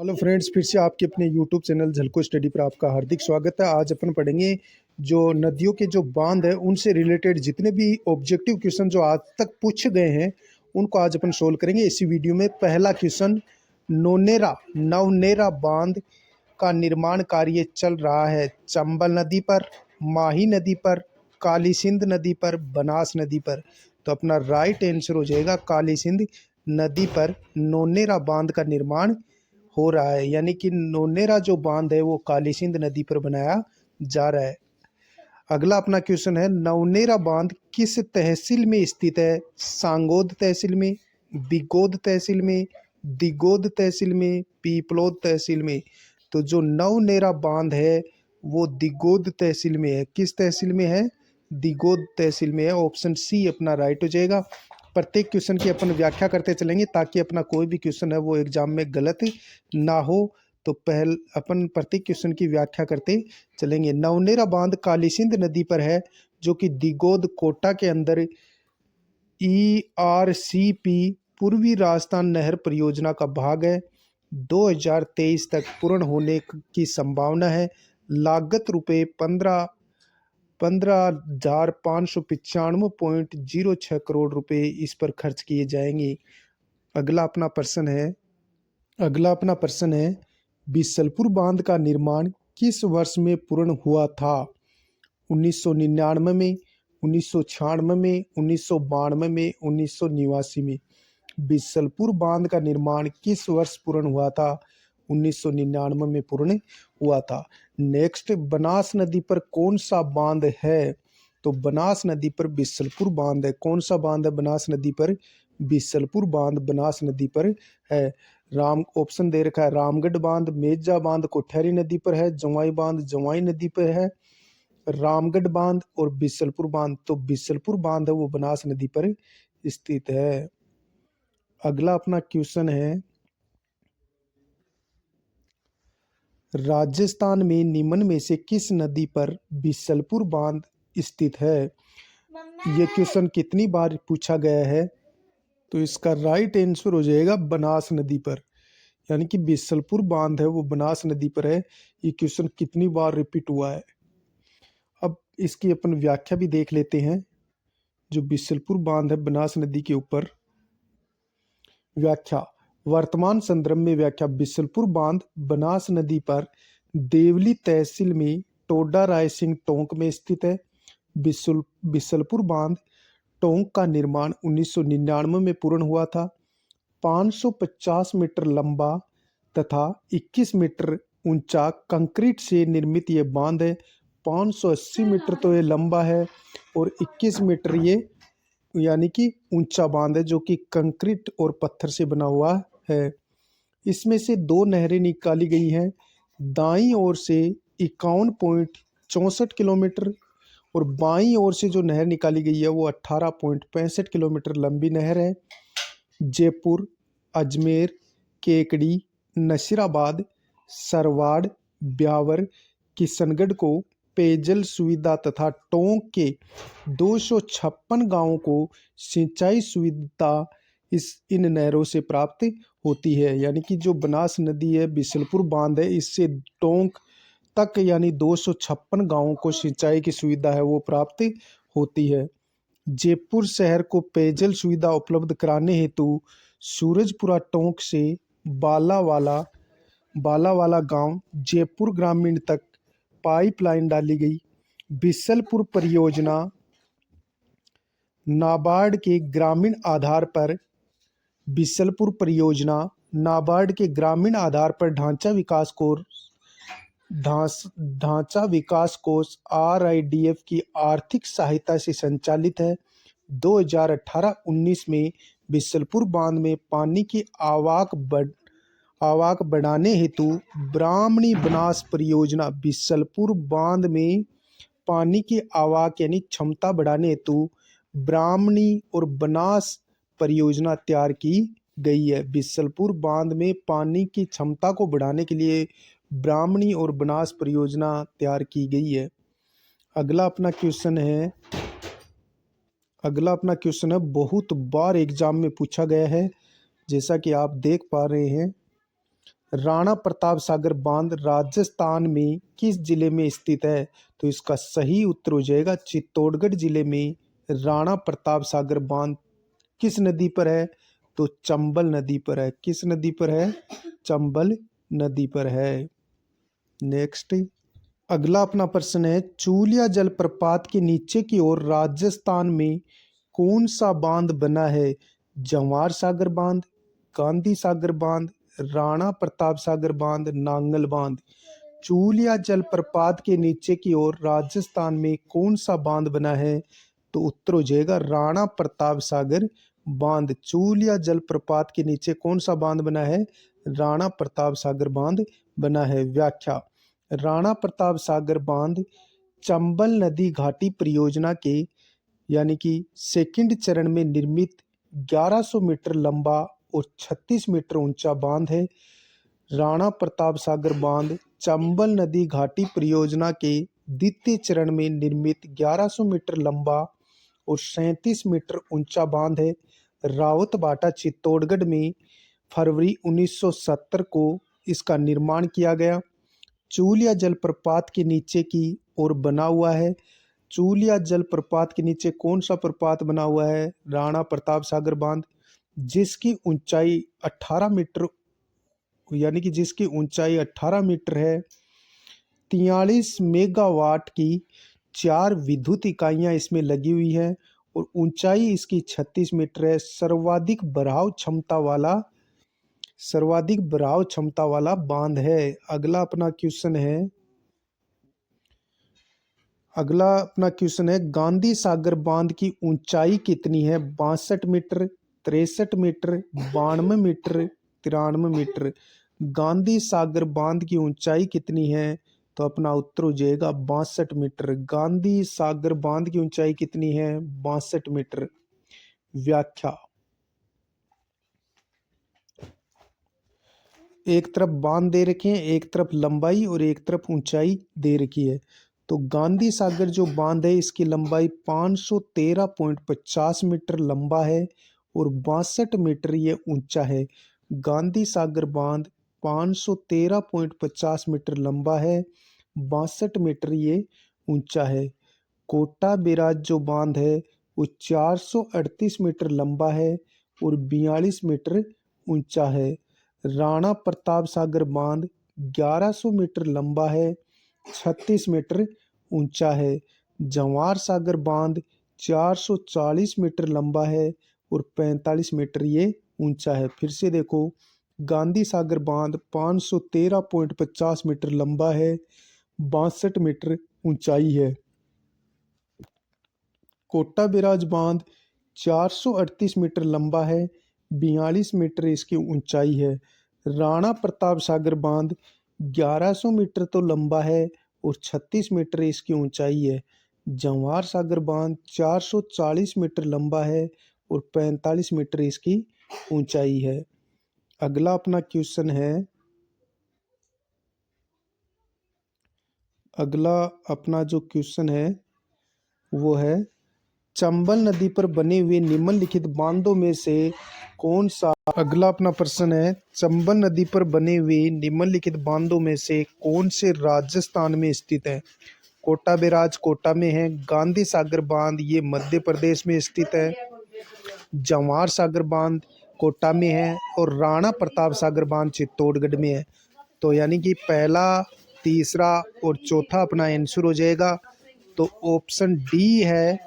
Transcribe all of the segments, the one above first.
Hello friends, फिर से आपके अपने यूट्यूब चैनल झलको स्टडी पर आपका हार्दिक स्वागत है। आज अपन पढ़ेंगे जो नदियों के जो बांध है उनसे रिलेटेड जितने भी ऑब्जेक्टिव क्वेश्चन जो आज तक पूछे गए हैं उनको आज अपन सोल्व करेंगे इसी वीडियो में। पहला क्वेश्चन, नवनेरा बांध का निर्माण कार्य चल रहा है चंबल नदी पर, माही नदी पर, काली सिंध नदी पर, बनास नदी पर। तो अपना राइट आंसर हो जाएगा काली सिंध नदी पर नौनेरा बांध का निर्माण हो रहा है, यानी कि नौनेरा जो बांध है वो काली सिंध नदी पर बनाया जा रहा है। अगला अपना क्वेश्चन है, नौनेरा बांध किस तहसील में स्थित है? सांगोद तहसील में, बिगोद तहसील में, दिगोद तहसील में, पीपलोद तहसील में। तो जो नवनेरा बांध है वो दिगोद तहसील में है। किस तहसील में है? दिगोद तहसील में है। ऑप्शन सी अपना राइट हो जाएगा। प्रत्येक क्वेश्चन की अपन व्याख्या करते चलेंगे ताकि अपना कोई भी क्वेश्चन है वो एग्जाम में गलत ना हो। तो अपन प्रत्येक क्वेश्चन की व्याख्या करते चलेंगे। नवनेरा बांध काली सिंध नदी पर है जो कि दिगोद कोटा के अंदर ERCP पूर्वी राजस्थान नहर परियोजना का भाग है। 2023 तक पूर्ण होने की संभावना है। लागत रुपये 15,595.06 करोड़ रुपए इस पर खर्च किए जाएंगे। अगला अपना प्रश्न है, बिसलपुर बांध का निर्माण किस वर्ष में पूर्ण हुआ था? 1999 में, 1996 में, 1992 में, 1989 में। बिसलपुर बांध का निर्माण किस वर्ष पूर्ण हुआ था? 1999 में पूर्ण हुआ था। नेक्स्ट, बनास नदी पर कौन सा बांध है? तो बनास नदी पर बिसलपुर बांध है। कौन सा बांध है बनास नदी पर? बिसलपुर बांध बनास नदी पर है। ऑप्शन दे रखा है, रामगढ़ बांध, मेजा बांध कोठेरी नदी पर है, जवाई बांध जवाई नदी पर है, रामगढ़ बांध और बिसलपुर बांध। तो बिसलपुर बांध है वो बनास नदी पर स्थित है। अगला अपना क्वेश्चन है, राजस्थान में निम्न में से किस नदी पर बिसलपुर बांध स्थित है? ये क्वेश्चन कितनी बार पूछा गया है? तो इसका राइट आंसर हो जाएगा बनास नदी पर, यानी कि बिसलपुर बांध है वो बनास नदी पर है। ये क्वेश्चन कितनी बार रिपीट हुआ है। अब इसकी अपन व्याख्या भी देख लेते हैं। जो बिसलपुर बांध है बनास नदी के ऊपर, व्याख्या वर्तमान संदर्भ में व्याख्या, बिसलपुर बांध बनास नदी पर देवली तहसील में टोडा रायसिंह टोंक में स्थित है। बिसलपुर बांध टोंक का निर्माण 1999 में पूर्ण हुआ था। 550 मीटर लंबा तथा 21 मीटर ऊंचा कंक्रीट से निर्मित ये बांध है। 580 मीटर तो ये लंबा है और 21 मीटर ये यानी कि ऊंचा बांध है जो कि कंक्रीट और पत्थर से बना हुआ है। इसमें से दो नहरें निकाली गई हैं। दाईं ओर से 51.64 किलोमीटर और बाईं ओर से जो नहर निकाली गई है वो 18.65 किलोमीटर लंबी नहर है। जयपुर, अजमेर, केकड़ी, नसीराबाद, सरवाड़, ब्यावर, किशनगढ़ को पेयजल सुविधा तथा टोंक के 256 गांवों को सिंचाई सुविधा इन नहरों से प्राप्त होती है। यानी कि जो बनास नदी है बिसलपुर बांध है इससे टोंक तक यानी 256 गांवों को सिंचाई की सुविधा है वो प्राप्त होती है। जयपुर शहर को पेयजल सुविधा उपलब्ध कराने हेतु सूरजपुरा टोंक से बालावाला गांव जयपुर ग्रामीण तक पाइपलाइन डाली गई। बिसलपुर परियोजना नाबार्ड के ग्रामीण आधार पर ढांचा विकास कोष RIDF की आर्थिक सहायता से संचालित है। 2018-19 में बिसलपुर बांध में पानी की आवाक बढ़ाने हेतु ब्राह्मणी बनास परियोजना, बिसलपुर बांध में पानी की आवाक यानी क्षमता बढ़ाने हेतु ब्राह्मणी और बनास परियोजना तैयार की गई है। बिसलपुर बांध में पानी की क्षमता को बढ़ाने के लिए ब्राह्मणी और बनास परियोजना तैयार की गई है। अगला अपना क्वेश्चन है, बहुत बार एग्जाम में पूछा गया है जैसा कि आप देख पा रहे हैं। राणा प्रताप सागर बांध राजस्थान में किस जिले में स्थित है? तो इसका सही उत्तर हो जाएगा चित्तौड़गढ़ जिले में राणा प्रताप सागर बांध किस नदी पर है? तो चंबल नदी पर है। किस नदी पर है? चंबल नदी पर है। नेक्स्ट, अगला अपना प्रश्न है, चूलिया जलप्रपात के नीचे की ओर राजस्थान में कौन सा बांध बना है? जवाहर सागर बांध, गांधी सागर बांध, राणा प्रताप सागर बांध, नांगल बांध। चूलिया जलप्रपात के नीचे की ओर राजस्थान में कौन सा बांध बना है? तो उत्तर हो जाएगा राणा प्रताप सागर बांध। चूलिया जलप्रपात के नीचे कौन सा बांध बना है? राणा प्रताप सागर बांध बना है। व्याख्या, राणा प्रताप सागर बांध चंबल नदी घाटी परियोजना के यानी कि सेकंड चरण में निर्मित 1100 मीटर लंबा और 36 मीटर ऊंचा बांध है। राणा प्रताप सागर बांध चंबल नदी घाटी परियोजना के द्वितीय चरण में निर्मित 1100 मीटर लंबा और 37 मीटर ऊंचा बांध है। रावतभाटा चित्तौड़गढ़ में फरवरी 1970 को इसका निर्माण किया गया। चूलिया जलप्रपात के नीचे की ओर बना हुआ है। चूलिया जलप्रपात के नीचे कौन सा प्रपात बना हुआ है? राणा प्रताप सागर बांध, जिसकी ऊंचाई 18 मीटर यानी कि जिसकी ऊंचाई 18 मीटर है। 43 मेगावाट की 4 विद्युत इकाइयां इसमें लगी हुई हैं और ऊंचाई इसकी 36 मीटर है। सर्वाधिक भराव क्षमता वाला बांध है। अगला अपना क्वेश्चन है, गांधी सागर बांध की ऊंचाई कितनी है? 62 metre, 63 metre, 92 metre, 93 metre. Gandhi Sagar बांध की ऊंचाई कितनी है? तो अपना उत्तर हो जाएगा 62 मीटर। गांधी सागर बांध की ऊंचाई कितनी है? 62 मीटर। व्याख्या, एक तरफ बांध दे रखे हैं, एक तरफ लंबाई और एक तरफ ऊंचाई दे रखी है। तो गांधी सागर जो बांध है इसकी लंबाई 513.50 मीटर लंबा है और 62 मीटर ये ऊंचा है। गांधी सागर बांध 513.50 मीटर लंबा है, 62 मीटर ये ऊंचा है। कोटा बैराज जो बांध है वो 438 मीटर लंबा है और 42 मीटर ऊंचा है। राणा प्रताप सागर बांध 1100 मीटर लंबा है, 36 मीटर ऊंचा है। जवाहर सागर बांध 440 मीटर लंबा है और 45 मीटर ये ऊंचा है। फिर से देखो, गांधी सागर बांध 513.50 मीटर लंबा है, 62 मीटर ऊंचाई है। कोटा बैराज बांध 438 मीटर लंबा है, 42 मीटर इसकी ऊंचाई है। राणा प्रताप सागर बांध 1100 मीटर तो लंबा है और 36 मीटर इसकी ऊंचाई है। जवाहर सागर बांध 440 मीटर लंबा है और 45 मीटर इसकी ऊंचाई है। अगला अपना क्वेश्चन है, अगला अपना जो क्वेश्चन है वो है, चंबल नदी पर बने हुए निम्नलिखित बांधों में से कौन सा। अगला अपना प्रश्न है, चंबल नदी पर बने हुए निम्नलिखित बांधों में से कौन से राजस्थान में स्थित है? कोटा बैराज कोटा में है, गांधी सागर बांध ये मध्य प्रदेश में स्थित है, जवाहर सागर बांध कोटा में है और राणा प्रताप सागर बांध चित्तौड़गढ़ में है। तो यानी कि पहला, तीसरा और चौथा अपना आंसर हो जाएगा। तो ऑप्शन डी है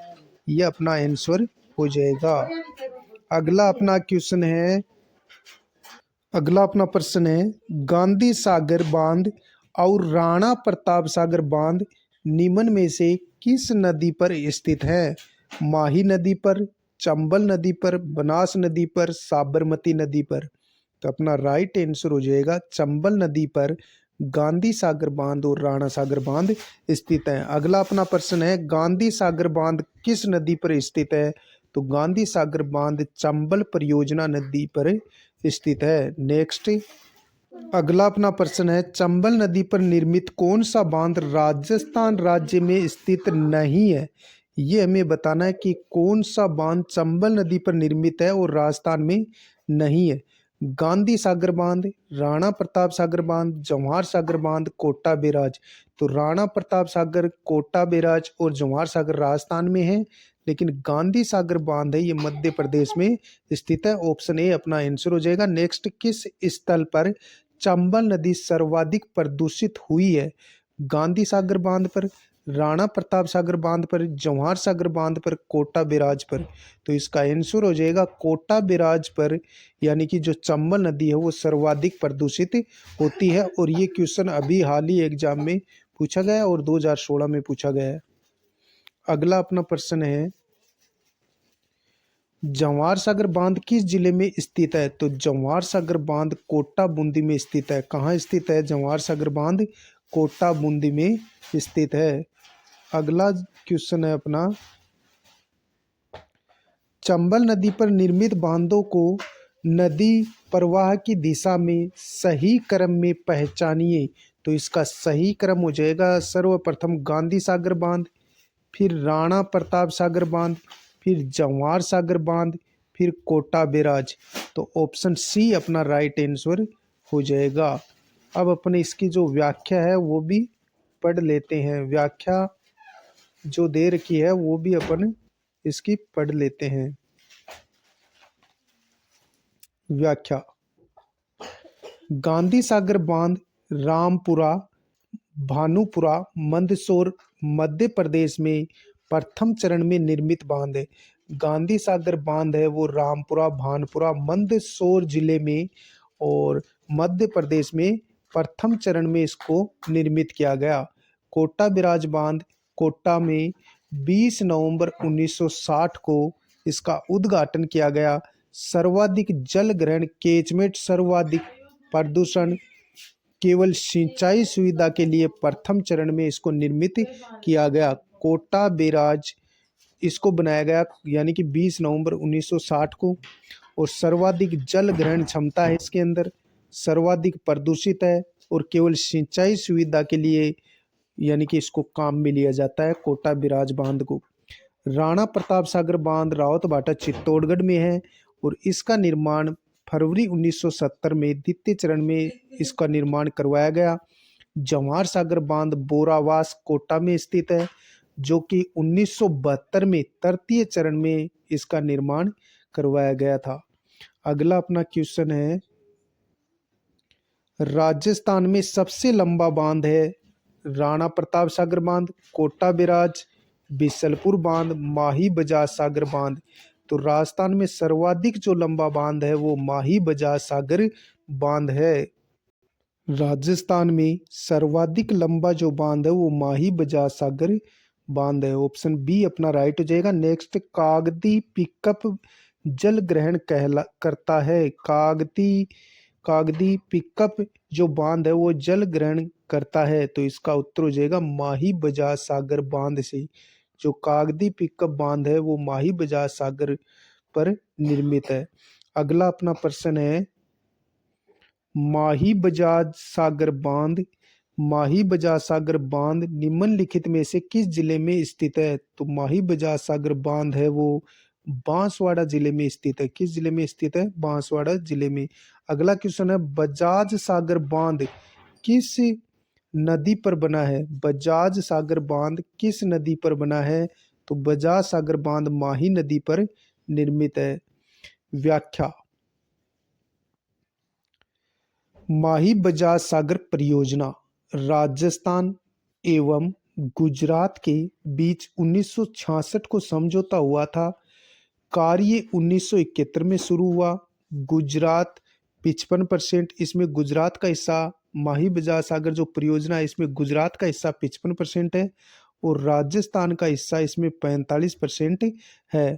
ये अपना आंसर हो जाएगा। अगला अपना प्रश्न है, गांधी सागर बांध और राणा प्रताप सागर बांध निम्न में से किस नदी पर स्थित है? माही नदी पर, चंबल नदी पर, बनास नदी पर, साबरमती नदी पर। तो अपना राइट आंसर हो जाएगा चंबल नदी पर गांधी सागर बांध और राणा सागर बांध स्थित है। अगला अपना प्रश्न है, गांधी सागर बांध किस नदी पर स्थित है? तो गांधी सागर बांध चंबल परियोजना नदी पर स्थित है। नेक्स्ट, अगला अपना प्रश्न है, चंबल नदी पर निर्मित कौन सा बांध राजस्थान राज्य में स्थित नहीं है? ये हमें बताना है कि कौन सा बांध चंबल नदी पर निर्मित है और राजस्थान में नहीं है। गांधी सागर बांध, राणा प्रताप सागर बांध, जवाहर सागर बांध, कोटा बैराज। तो राणा प्रताप सागर, कोटा बैराज और जवाहर सागर राजस्थान में है, लेकिन गांधी सागर बांध है ये मध्य प्रदेश में स्थित है। ऑप्शन ए अपना आंसर हो जाएगा। नेक्स्ट, किस स्थल पर चंबल नदी सर्वाधिक प्रदूषित हुई है? गांधी सागर बांध पर, राणा प्रताप सागर बांध पर, जवाहर सागर बांध पर, कोटा बैराज पर। तो इसका आंसर हो जाएगा कोटा बैराज पर, यानी कि जो चंबल नदी है वो सर्वाधिक प्रदूषित होती है। और ये क्वेश्चन अभी हाल ही एग्जाम में पूछा गया और 2016 में पूछा गया है। अगला अपना प्रश्न है, जवाहर सागर बांध किस जिले में स्थित है? तो जवाहर सागर बांध कोटा बूंदी में स्थित है। कहाँ स्थित है जवाहर सागर बांध? कोटा बूंदी में स्थित है। अगला क्वेश्चन है अपना, चंबल नदी पर निर्मित बांधों को नदी प्रवाह की दिशा में सही क्रम में पहचानिए। तो इसका सही क्रम हो जाएगा सर्वप्रथम गांधी सागर बांध, फिर राणा प्रताप सागर बांध, फिर जवाहर सागर बांध, फिर कोटा बैराज। तो ऑप्शन सी अपना राइट आंसर हो जाएगा। अब अपने इसकी जो व्याख्या है वो भी पढ़ लेते हैं। व्याख्या जो दे रखी है वो भी अपन इसकी पढ़ लेते हैं। व्याख्या, गांधी सागर बांध रामपुरा, भानुपुरा, मंदसौर मध्य प्रदेश में प्रथम चरण में निर्मित बांध है। गांधी सागर बांध है वो रामपुरा, भानपुरा, मंदसौर जिले में और मध्य प्रदेश में प्रथम चरण में इसको निर्मित किया गया। कोटा बैराज बांध कोटा में 20 नवंबर 1960 को इसका उद्घाटन किया गया। सर्वाधिक जल ग्रहण कैचमेंट, सर्वाधिक प्रदूषण, केवल सिंचाई सुविधा के लिए प्रथम चरण में इसको निर्मित किया गया। कोटा बैराज इसको बनाया गया यानी कि 20 नवंबर 1960 को। और सर्वाधिक जल ग्रहण क्षमता है इसके अंदर, सर्वाधिक प्रदूषित है और केवल सिंचाई सुविधा के लिए यानी कि इसको काम में लिया जाता है कोटा बैराज बांध को। राणा प्रताप सागर बांध रावतभाटा चित्तौड़गढ़ में है और इसका निर्माण फरवरी 1970 में द्वितीय चरण में इसका निर्माण करवाया गया। जवाहर सागर बांध बोरावास कोटा में स्थित है, जो कि 1972 में तृतीय चरण में इसका निर्माण करवाया गया था। अगला अपना क्वेश्चन है, राजस्थान में सबसे लंबा बांध है राणा प्रताप सागर बांध, कोटा बैराज, बिसलपुर बांध, माही बजाज सागर बांध। तो राजस्थान में सर्वाधिक जो लंबा बांध है वो माही बजाज सागर बांध है। राजस्थान में सर्वाधिक लंबा जो बांध है वो माही बजाज सागर बांध है। ऑप्शन बी अपना राइट हो जाएगा। नेक्स्ट, कागती पिकअप जल ग्रहण करता है। कागदी पिकअप जो बांध है वो जल ग्रहण करता है। तो इसका उत्तर हो जाएगा माही बजाज सागर बांध से। जो कागदी पिकअप बांध है वो माही बजाज सागर पर निर्मित है। अगला अपना प्रश्न है, माही बजाज सागर बांध निम्नलिखित में से किस जिले में स्थित है? तो माही बजाज सागर बांध है वो बांसवाड़ा जिले में स्थित है। किस जिले में स्थित है? बांसवाड़ा जिले में। अगला क्वेश्चन है, बजाज सागर बांध किस नदी पर बना है? बजाज सागर बांध किस नदी पर बना है? तो बजाज सागर बांध माही नदी पर निर्मित है। व्याख्या, माही बजाज सागर परियोजना राजस्थान एवं गुजरात के बीच 1966 को समझौता हुआ था। कार्य 1971 में शुरू हुआ। गुजरात 55%, इसमें गुजरात का हिस्सा, माही बजाज सागर जो परियोजना है इसमें गुजरात का हिस्सा 55% है और राजस्थान का हिस्सा इसमें 45% है।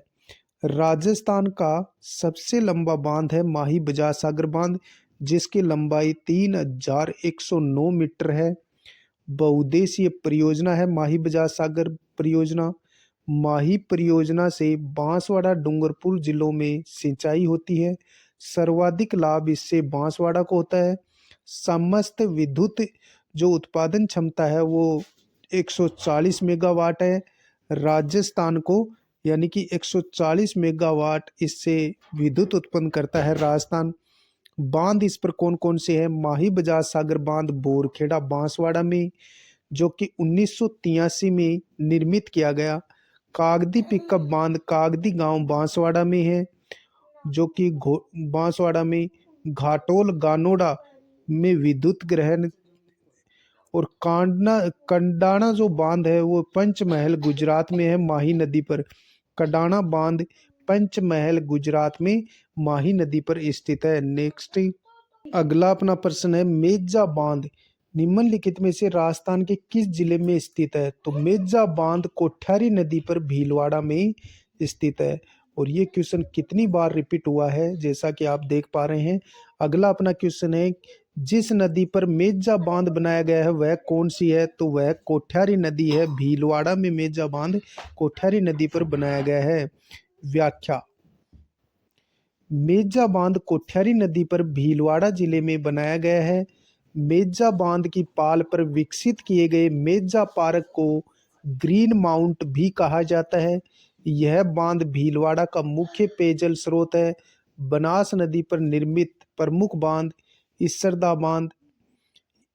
राजस्थान का सबसे लंबा बांध है माही बजाज सागर बांध, जिसकी लंबाई 3109 मीटर है। बहुउद्देशीय परियोजना है माही बजाज सागर परियोजना। माही परियोजना से बांसवाड़ा डूंगरपुर जिलों में सिंचाई होती है। सर्वाधिक लाभ इससे बांसवाड़ा को होता है। समस्त विद्युत जो उत्पादन क्षमता है वो 140 मेगावाट है राजस्थान को, यानी कि 140 मेगावाट इससे विद्युत उत्पन्न करता है राजस्थान। बांध इस पर कौन कौन से हैं? माही बजाज सागर बांध बोरखेड़ा बांसवाड़ा में, जो कि 1983 में निर्मित किया गया। कागदी पिकअप बांध कागदी गांव बांसवाड़ा में है, जो कि बांसवाड़ा में। घाटोल गानोड़ा में विद्युत ग्रहण। और कंडाणा जो बांध है वो पंचमहल गुजरात में है, माही नदी पर। कंडाणा बांध पंचमहल गुजरात में माही नदी पर स्थित है। नेक्स्ट, अगला अपना प्रश्न है, मेजा बांध निम्नलिखित में से राजस्थान के किस जिले में स्थित है? तो मेजा बांध कोठ्यारी नदी पर भीलवाड़ा में स्थित है। और ये क्वेश्चन कितनी बार रिपीट हुआ है, जैसा कि आप देख पा रहे हैं। अगला अपना क्वेश्चन है, जिस नदी पर मेजा बांध बनाया गया है वह कौन सी है? तो वह कोठ्यारी नदी है। भीलवाड़ा में मेजा बांध कोठ्यारी नदी पर बनाया गया है। व्याख्या, मेजा बांध कोठ्यारी नदी पर भीलवाड़ा जिले में बनाया गया है। मेजा बांध की पाल पर विकसित किए गए मेजा पार्क को ग्रीन माउंट भी कहा जाता है। यह बांध भीलवाड़ा का मुख्य पेयजल स्रोत है। बनास नदी पर निर्मित प्रमुख बांध इसरदा बांध,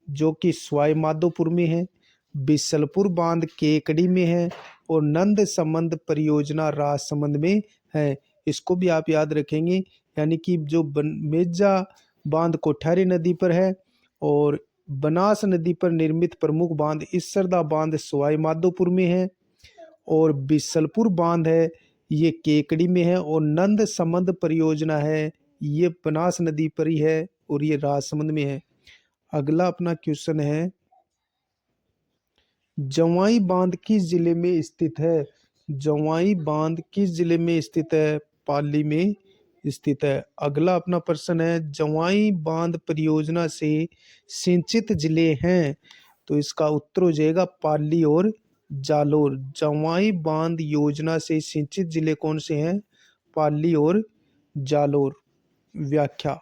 जो कि सवाई माधोपुर में है। बिसलपुर बांध केकड़ी में है। और नंद संबंध परियोजना राजसमंद में है। इसको भी आप याद रखेंगे, यानी कि जो मेजा बांध कोठारी नदी पर है और बनास नदी पर निर्मित प्रमुख बांध इसरदा बांध सवाई माधोपुर में है। और बिसलपुर बांध है ये केकड़ी में है। और नंद संबंध परियोजना है ये बनास नदी पर ही है और ये राजसमंद में है। अगला अपना क्वेश्चन है, जवाई बांध किस जिले में स्थित है? जवाई बांध किस जिले में स्थित है? पाली में स्थित है। अगला अपना प्रश्न है, जवाई बांध परियोजना से सिंचित जिले हैं? तो इसका उत्तर हो जाएगा पाली और जालोर। जवाई बांध योजना से सिंचित जिले कौन से हैं? पाली और जालोर। व्याख्या,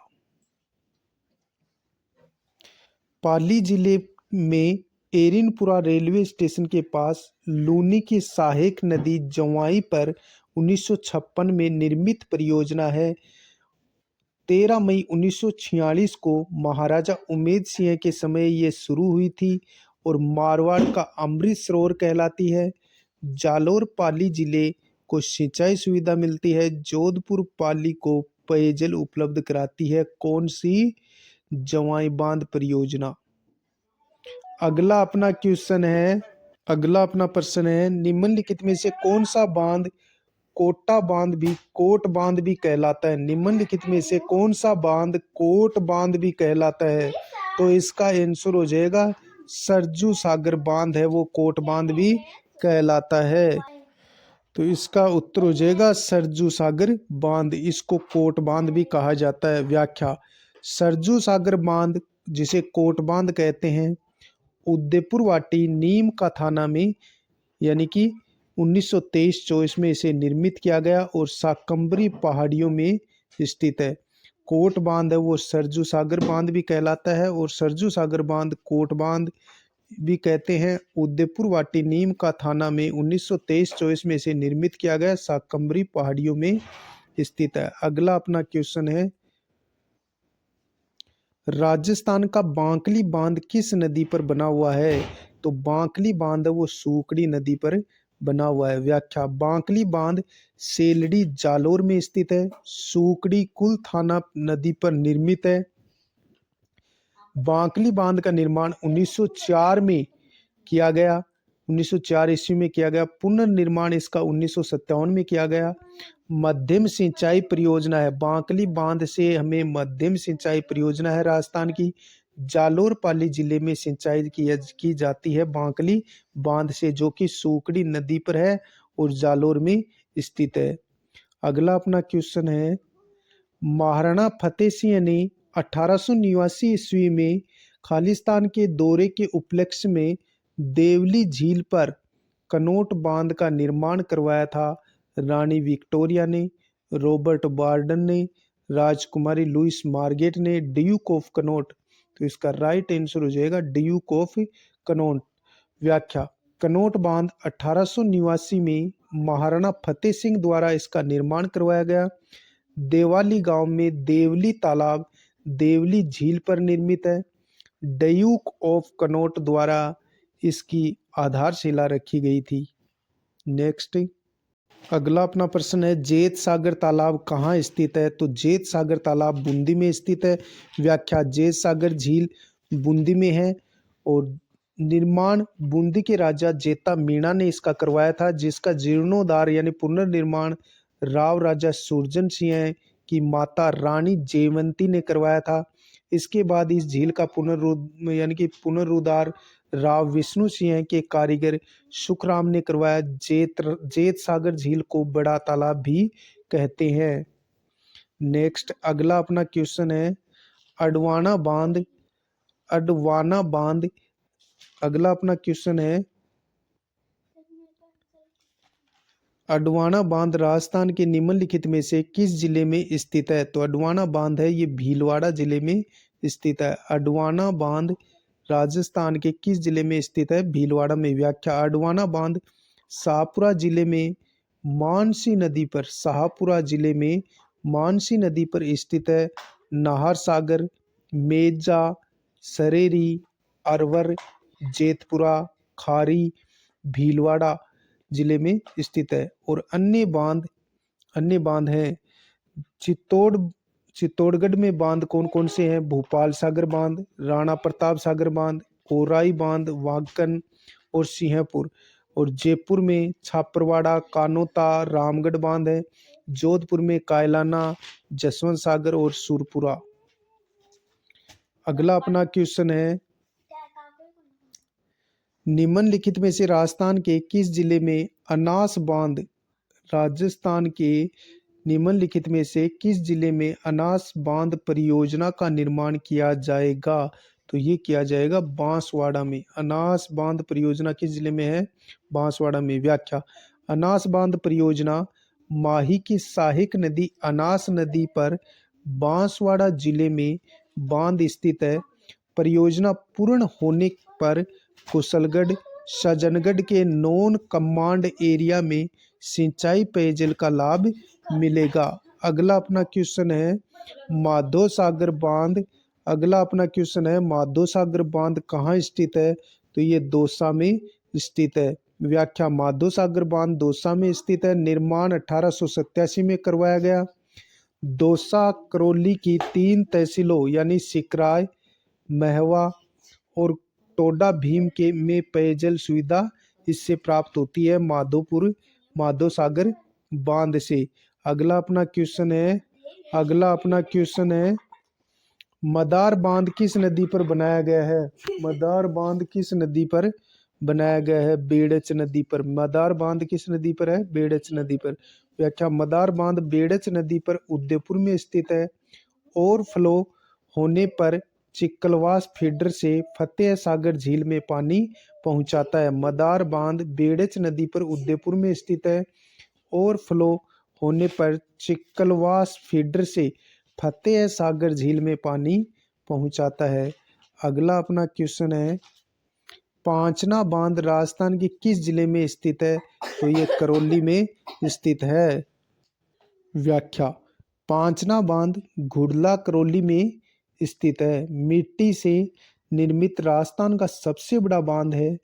पाली जिले में एरिनपुरा रेलवे स्टेशन के पास लूनी की सहायक नदी जवाई पर 1956 में निर्मित परियोजना है। 13 मई 1946 को महाराजा उमेद सिंह के समय ये शुरू हुई थी और मारवाड़ का अमृत सरोवर कहलाती है। जालोर पाली जिले को सिंचाई सुविधा मिलती है। जोधपुर पाली को पेयजल उपलब्ध कराती है। कौन सी? जवाई बांध परियोजना। अगला अपना क्वेश्चन है, अगला अपना प्रश्न है, निम्नलिखित में से कौन सा बांध कोट बांध भी कहलाता है? निम्नलिखित में से कौन सा बांध कोट बांध भी कहलाता है? तो इसका आंसर हो जाएगा सरजू सागर बांध है वो कोट बांध भी कहलाता है। तो इसका उत्तर हो जाएगा सरजू सागर बांध, इसको कोट बांध भी कहा जाता है। व्याख्या, सरजू सागर बांध जिसे कोट बांध कहते हैं, उदयपुर वाटी नीम का थाना में, यानी कि 1923-24 में इसे निर्मित किया गया और शाकंभरी पहाड़ियों में स्थित है। कोट बांध है वो सरजू सागर बांध भी कहलाता है और सरजू सागर बांध कोट बांध भी कहते हैं। उदयपुर वाटी नीम का थाना में 1923-24 में इसे निर्मित किया गया, शाकंभरी पहाड़ियों में स्थित है। अगला अपना क्वेश्चन है, राजस्थान का बांकली बांध किस नदी पर बना हुआ है? तो बांकली बांध वो सूकड़ी नदी पर बना हुआ है। व्याख्या, बांकली बांध सेलड़ी जालोर में स्थित है। सूकड़ी कुल थाना नदी पर निर्मित है। बांकली बांध का निर्माण 1904 में किया गया, 1904 ईस्वी में किया गया। पुनर्निर्माण इसका 1957 में किया गया। मध्यम सिंचाई परियोजना है, बांकली बांध से हमें मध्यम सिंचाई परियोजना है राजस्थान की। जालोर पाली जिले में सिंचाई की जाती है बांकली बांध से, जो कि सूकड़ी नदी पर है और जालोर में स्थित है। अगला अपना क्वेश्चन है, महाराणा फतेह सिंह ने 1889 ईस्वी में खालिस्तान के दौरे के उपलक्ष्य में देवली झील पर कनोट बांध का निर्माण करवाया था। रानी विक्टोरिया ने, रॉबर्ट बार्डन ने, राजकुमारी लुइस मार्गेट ने, ड्यूक ऑफ कनोट। तो इसका राइट आंसर हो जाएगा ड्यूक ऑफ कनोट। व्याख्या, कनोट बांध 1889 में महाराणा फतेह सिंह द्वारा इसका निर्माण करवाया गया। देवाली गांव में देवली तालाब देवली झील पर निर्मित है। ड्यूक ऑफ कनॉट द्वारा इसकी आधारशिला रखी गई थी। नेक्स्ट, अगला अपना प्रश्न है, जेत सागर तालाब कहाँ स्थित है? तो जेत सागर तालाब बूंदी में स्थित है। व्याख्या, जेत सागर झील बूंदी में है और निर्माण बूंदी के राजा जेता मीणा ने इसका करवाया था, जिसका जीर्णोद्धार यानी पुनर्निर्माण राव राजा सुरजन सिंह की माता रानी जयवंती ने करवाया था। इसके बाद इस झील का पुनरुद्धार राव विष्णु सिंह के कारीगर सुखराम ने करवाया। जेत सागर झील को बड़ा तालाब भी कहते हैं। नेक्स्ट, अगला अपना क्वेश्चन है, अडवाना बांध। अडवाना बांध अगला अपना क्वेश्चन है, अडवाना बांध राजस्थान के निम्नलिखित में से किस जिले में स्थित है? तो अडवाना बांध है ये भीलवाड़ा जिले में स्थित है। अडवाना बांध राजस्थान के किस जिले में स्थित है? भीलवाड़ा में। व्याख्या, अडवाना बांध शाहपुरा जिले में मानसी नदी पर शाहपुरा जिले में मानसी नदी पर स्थित है। नाहर सागर, मेजा, सरेरी, अरवर, जेतपुरा, खारी, भीलवाड़ा जिले में स्थित है। और अन्य बांध हैं चित्तौड़गढ़ में बांध कौन कौन से हैं? भोपाल सागर बांध, राणा प्रताप सागर बांध, ओराई बांध, वांकन और सिंहपुर। और जयपुर में छापरवाड़ा, कानोता, रामगढ़ बांध है। जोधपुर में कायलाना, जसवंत सागर और सुरपुरा। अगला अपना क्वेश्चन है, निम्नलिखित में से राजस्थान के किस जिले में अनास बांध राजस्थान के निम्नलिखित में से किस जिले में अनास बांध परियोजना का निर्माण किया जाएगा? तो ये किया जाएगा बांसवाड़ा में। अनास बांध परियोजना किस जिले में है? बांसवाड़ा में। व्याख्या, अनास बांध परियोजना माही की सहायक नदी अनास नदी पर बांसवाड़ा जिले में बांध स्थित है। परियोजना पूर्ण होने पर कुशलगढ़, सज्जनगढ़ के नॉन कमांड एरिया में सिंचाई पेयजल का लाभ मिलेगा। अगला अपना क्वेश्चन है, माधो सागर बांध। अगला अपना क्वेश्चन है, माधो सागर बांध कहाँ स्थित है? तो ये दौसा में स्थित है। व्याख्या, माधो सागर बांध दौसा में स्थित है। निर्माण 1887 में करवाया गया। दौसा करौली की 3 तहसीलों यानी सिकराय, महवा और टोडा भीम के में पेयजल सुविधा इससे प्राप्त होती है, माधो सागर बांध से। अगला अपना क्वेश्चन है, मदार बांध किस नदी पर बनाया गया है? मदार बांध किस नदी पर बनाया गया है? बेड़च नदी पर। मदार बांध किस नदी पर है? बेड़च नदी पर। व्याख्या, मदार बांध बेड़च नदी पर उदयपुर में स्थित है। ओवरफ्लो होने पर चिक्कलवास फीडर से फतेह सागर झील में पानी पहुंचाता है। मदार बांध बेड़च नदी पर उदयपुर में स्थित है। ओवरफ्लो होने पर चिक्कलवास फीडर से फतेह सागर झील में पानी पहुंचाता है। अगला अपना क्वेश्चन है, पांचना बांध राजस्थान के किस जिले में स्थित है? तो ये करौली में स्थित है। व्याख्या, पांचना बांध घुड़ला करौली में स्थित है। मिट्टी से निर्मित राजस्थान का सबसे बड़ा बांध है।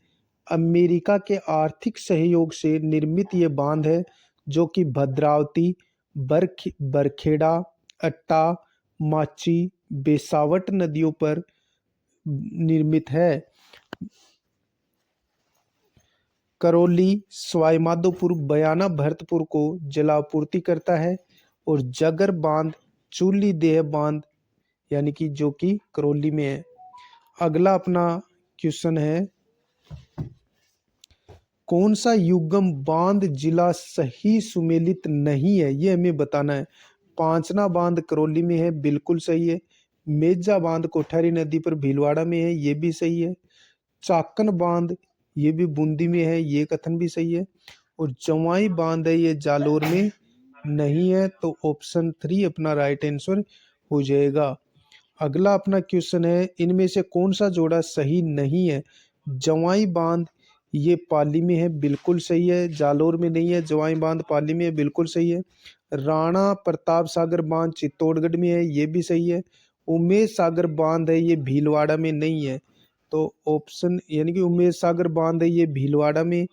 अमेरिका के आर्थिक सहयोग से निर्मित ये बांध है, जो कि भद्रावती, बरखेड़ा, अट्टा, माची, बेसावट नदियों पर निर्मित है। करौली, सवाईमाधोपुर, बयाना, भरतपुर को जलापूर्ति करता है। और जगर बांध चूली देह बांध यानी कि जो कि करौली में है। अगला अपना क्वेश्चन है, कौन सा युग्म बांध जिला सही सुमेलित नहीं है? ये हमें बताना है। पांचना बांध करौली में है, बिल्कुल सही है। मेजा बांध कोठारी नदी पर भीलवाड़ा में है, ये भी सही है। चाकन बांध ये भी बूंदी में है, ये कथन भी सही है। और जवाई बांध है ये जालोर में नहीं है, तो ऑप्शन 3 अपना राइट आंसर हो जाएगा। अगला अपना क्वेश्चन है, इनमें से कौन सा जोड़ा सही नहीं है? जवाई बांध ये पाली में है, बिल्कुल सही है। जालोर में नहीं है, जवाई बांध पाली में है, बिल्कुल सही है। राणा प्रताप सागर बांध चित्तौड़गढ़ में है, ये भी सही है। उमेद सागर बांध है ये भीलवाड़ा में नहीं है, तो ऑप्शन यानी कि उमेद सागर बांध है ये भीलवाड़ा में,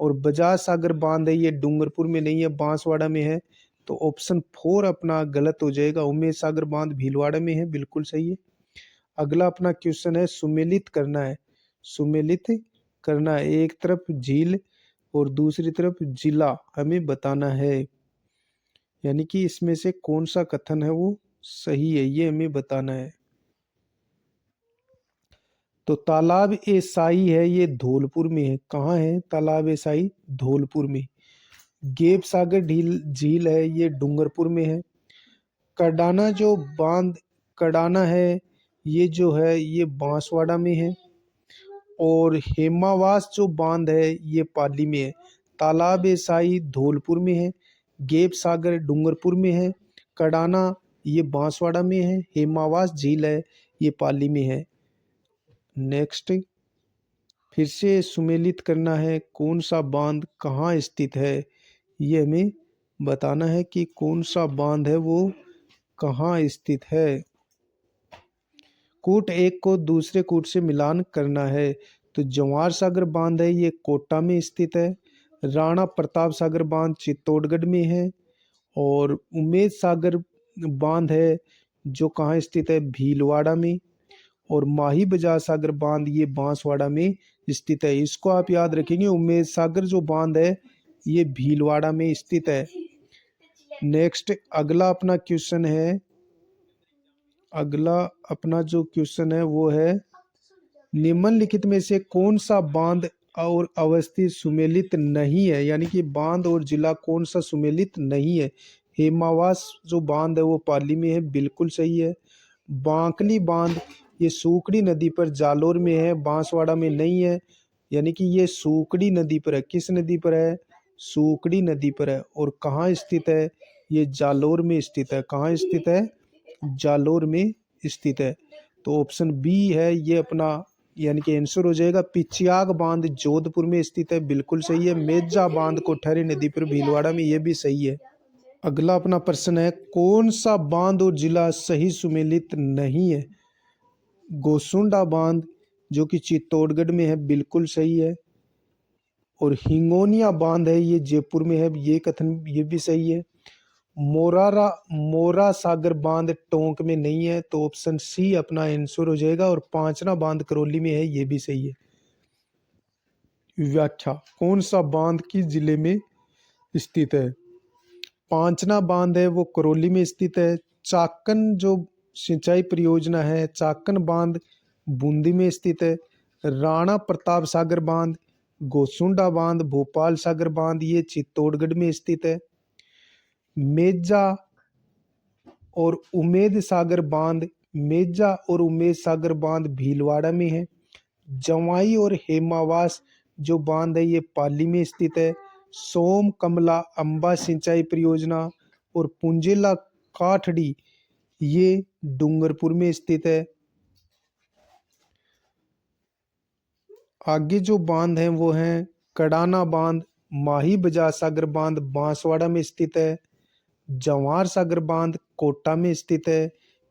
और बजाज सागर बांध है ये डूंगरपुर में नहीं है, बांसवाड़ा में है। तो ऑप्शन 4 अपना गलत हो जाएगा, उमेद सागर बांध भीलवाड़ा में है, बिल्कुल सही है। अगला अपना क्वेश्चन है सुमेलित करना है। सुमेलित करना है, एक तरफ झील और दूसरी तरफ जिला हमें बताना है, यानी कि इसमें से कौन सा कथन है वो सही है, ये हमें बताना है। तो तालाब ए साई है ये धौलपुर में है। कहाँ है तालाब ए साई? धौलपुर में। गेप सागर झील झील है ये डूंगरपुर में है। कडाना जो बांध कडाना है ये जो है ये बांसवाड़ा में है। और हेमावास जो बांध है ये पाली में है। तालाब ए साई धौलपुर में है। गेप सागर डूंगरपुर में है। कडाना ये बांसवाड़ा में है। हेमावास झील है ये पाली में है। नेक्स्ट, फिर से सुमेलित करना है, कौन सा बांध कहाँ स्थित है, ये हमें बताना है कि कौन सा बांध है वो कहाँ स्थित है। कूट एक को दूसरे कूट से मिलान करना है। तो जवाहर सागर बांध है ये कोटा में स्थित है। राणा प्रताप सागर बांध चित्तौड़गढ़ में है। और उमेद सागर बांध है जो कहाँ स्थित है? भीलवाड़ा में। और माही बजाज सागर बांध ये बांसवाड़ा में स्थित है। इसको आप याद रखेंगे, उमेद सागर जो बांध है ये भीलवाड़ा में स्थित है। नेक्स्ट, अगला अपना क्वेश्चन है, अगला अपना जो क्वेश्चन है वो है निम्नलिखित में से कौन सा बांध और अवस्थित सुमेलित नहीं है, यानी कि बांध और जिला कौन सा सुमेलित नहीं है। हेमावास जो बांध है वो पाली में है, बिल्कुल सही है। बांकली बांध ये सूकड़ी नदी पर जालोर में है, बांसवाड़ा में नहीं है, यानी कि ये सूकड़ी नदी पर है। किस नदी पर है? सूकड़ी नदी पर है। और कहाँ स्थित है? ये जालोर में स्थित है। कहाँ स्थित है? जालोर में स्थित है। तो ऑप्शन बी है ये अपना यानी कि आंसर हो जाएगा। पिचियाग बांध जोधपुर में स्थित है, बिल्कुल सही है। मेजा बांध कोठारी नदी पर भीलवाड़ा में, ये भी सही है। अगला अपना प्रश्न है, कौन सा बांध और जिला सही सुमेलित नहीं है? गोसुंडा बांध जो कि चित्तौड़गढ़ में है, बिल्कुल सही है। और हिंगोनिया बांध है ये जयपुर में है, ये कथन ये भी सही है। मोरा सागर बांध टोंक में नहीं है, तो ऑप्शन सी अपना आंसर हो जाएगा। और पांचना बांध करौली में है, ये भी सही है। व्याख्या, कौन सा बांध किस जिले में स्थित है? पांचना बांध है वो करौली में स्थित है। चाकन जो सिंचाई परियोजना है, चाकन बांध बूंदी में स्थित है। राणा प्रताप सागर बांध, गोसुंडा बांध, भोपाल सागर बांध ये चित्तौड़गढ़ में स्थित है। मेजा और उमेद सागर बांध, मेजा और उमेद सागर बांध भीलवाड़ा में है। जवाई और हेमावास जो बांध है ये पाली में स्थित है। सोम कमला अंबा सिंचाई परियोजना और पुंजेला काठड़ी ये डूंगरपुर में स्थित है। आगे जो बांध हैं वो हैं कडाना बांध, माही बजाज सागर बांध बांसवाड़ा में स्थित है। जवाहर सागर बांध कोटा में स्थित है।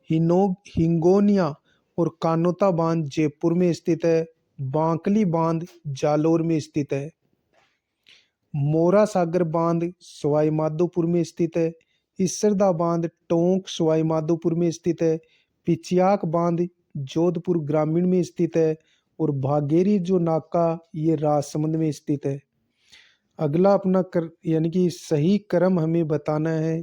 हिंगोनिया और कानोता बांध जयपुर में स्थित है। बांकली बांध जालोर में स्थित है। मोरा सागर बांध सवाई माधोपुर में स्थित है। इसरदा बांध टोंक सवाई माधोपुर में स्थित है। पिचियाक बांध जोधपुर ग्रामीण में स्थित है। और भागेरी जो नाका ये राजसमंद में स्थित है। अगला अपना यानी कि सही क्रम हमें बताना है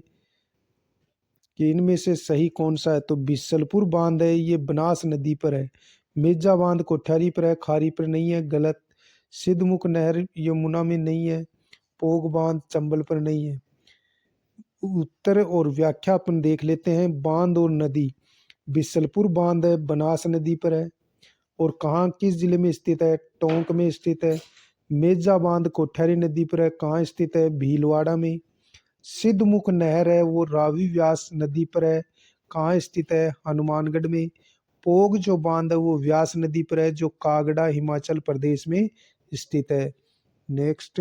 कि इनमें से सही कौन सा है। तो बिसलपुर बांध है ये बनास नदी पर है। मेजा बांध कोठारी पर है, खारी पर नहीं है, गलत। सिद्धमुख नहर यमुना में नहीं है। पोग बांध चंबल पर नहीं है। उत्तर और व्याख्या अपन देख लेते हैं। बांध और नदी, बिसलपुर बांध है बनास नदी पर है। और कहाँ किस जिले में स्थित है? टोंक में स्थित है। मेजा बांध कोठारी नदी पर है, कहाँ स्थित है? भीलवाड़ा में। सिद्धमुख नहर है वो रावी व्यास नदी पर है, कहाँ स्थित है? हनुमानगढ़ में। पोग जो बांध है वो व्यास नदी पर है जो कागड़ा हिमाचल प्रदेश में स्थित है। नेक्स्ट,